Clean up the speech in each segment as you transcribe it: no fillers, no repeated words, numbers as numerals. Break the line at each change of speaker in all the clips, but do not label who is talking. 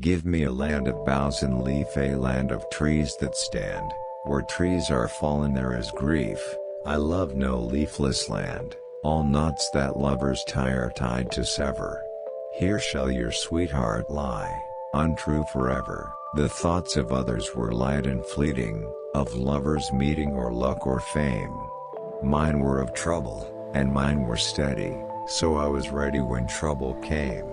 Give me a land of boughs and leaf, a land of trees that stand. Where trees are fallen there is grief. I love no leafless land. All knots that lovers tie are tied to sever. Here shall your sweetheart lie, untrue forever. The thoughts of others were light and fleeting, of lovers meeting or luck or fame. Mine were of trouble, and mine were steady, so I was ready when trouble came.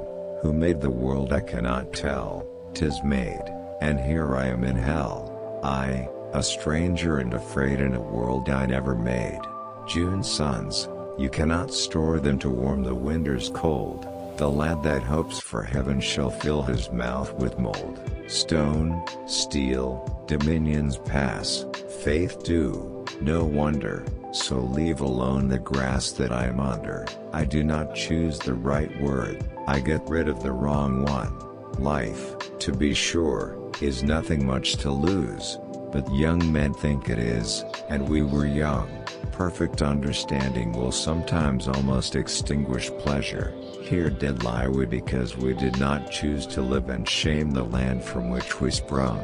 Who made the world I cannot tell, 'tis made, and here I am in hell. I, a stranger and afraid in a world I never made. June suns, you cannot store them to warm the winter's cold. The lad that hopes for heaven shall fill his mouth with mold. Stone, steel, dominions pass, faith do, no wonder, so leave alone the grass that I am under. I do not choose the right word, I get rid of the wrong one. Life, to be sure, is nothing much to lose, but young men think it is, and we were young. Perfect understanding will sometimes almost extinguish pleasure. Here dead lie we because we did not choose to live and shame the land from which we sprung.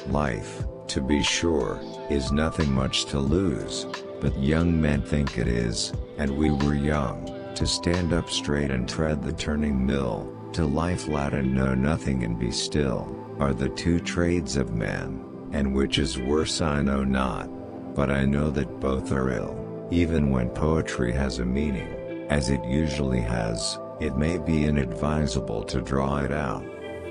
Life, to be sure, is nothing much to lose, but young men think it is, and we were young, to stand up straight and tread the turning mill, to lie flat and know nothing and be still, are the two trades of man, and which is worse I know not. But I know that both are ill, even when poetry has a meaning, as it usually has. It may be inadvisable to draw it out.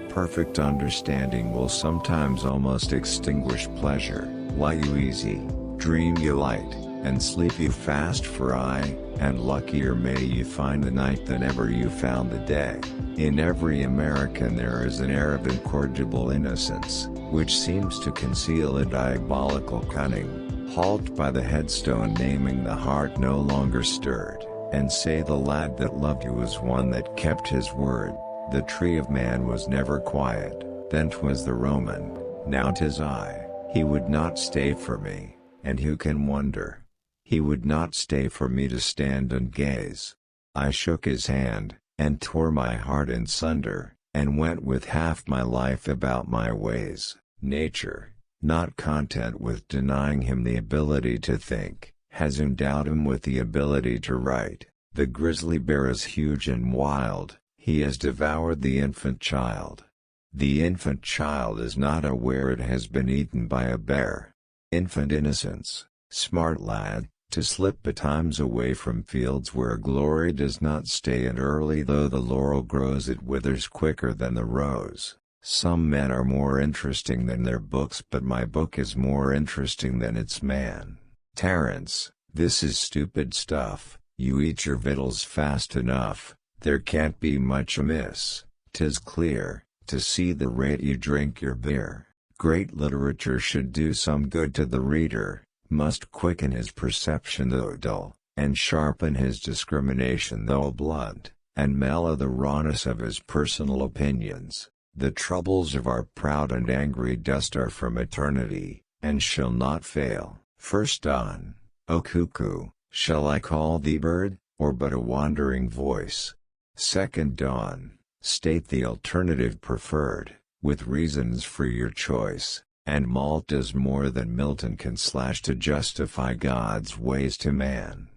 Perfect understanding will sometimes almost extinguish pleasure. Lie you easy, dream you light, and sleep you fast, for aye, and luckier may you find the night than ever you found the day. In every American there is an air of incorrigible innocence, which seems to conceal a diabolical cunning. Halt by the headstone naming the heart no longer stirred, and say the lad that loved you was one that kept his word. The tree of man was never quiet, then 'twas the Roman, now 'tis I. He would not stay for me, and who can wonder? He would not stay for me to stand and gaze. I shook his hand, and tore my heart in sunder, and went with half my life about my ways. Nature, not content with denying him the ability to think, has endowed him with the ability to write. The grizzly bear is huge and wild, he has devoured the infant child. The infant child is not aware it has been eaten by a bear. Infant innocence, smart lad, to slip betimes away from fields where glory does not stay, and early though the laurel grows it withers quicker than the rose. Some men are more interesting than their books, but my book is more interesting than its man. Terence, this is stupid stuff. You eat your victuals fast enough, there can't be much amiss. 'Tis clear, to see the rate you drink your beer. Great literature should do some good to the reader, must quicken his perception though dull, and sharpen his discrimination though blunt, and mellow the rawness of his personal opinions. The troubles of our proud and angry dust are from eternity, and shall not fail. First dawn, O cuckoo, shall I call thee bird, or but a wandering voice? Second dawn, state the alternative preferred, with reasons for your choice, and malt does more than Milton can slash to justify God's ways to man.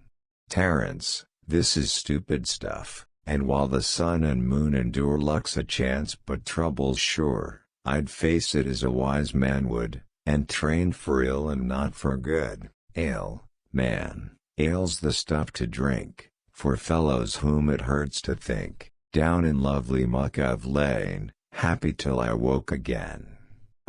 Terence, this is stupid stuff, and while the sun and moon endure luck's a chance but trouble's sure, I'd face it as a wise man would, and train for ill and not for good. Ale, man, ale's the stuff to drink, for fellows whom it hurts to think. Down in lovely muck I've lain, happy till I woke again.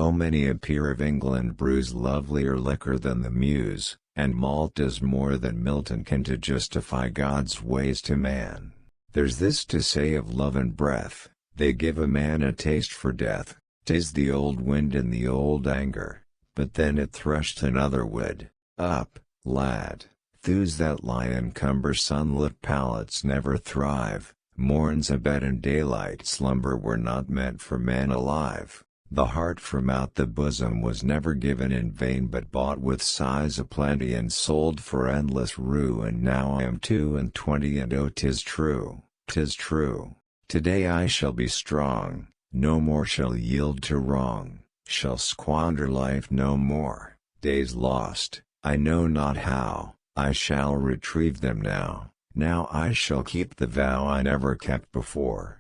Oh, many a peer of England brews lovelier liquor than the Muse, and malt does more than Milton can to justify God's ways to man. There's this to say of love and breath, they give a man a taste for death. 'Tis the old wind and the old anger, but then it thrushed another wood. Up, lad, thews that lie in cumber sunlit palates never thrive. Morns abed and daylight slumber were not meant for man alive. The heart from out the bosom was never given in vain, but bought with sighs aplenty and sold for endless rue. And now I am 22, and oh 'tis true, 'tis true. Today I shall be strong, No more shall yield to wrong, shall squander life no more. Days lost, I know not how, I shall retrieve them now. Now I shall keep the vow I never kept before.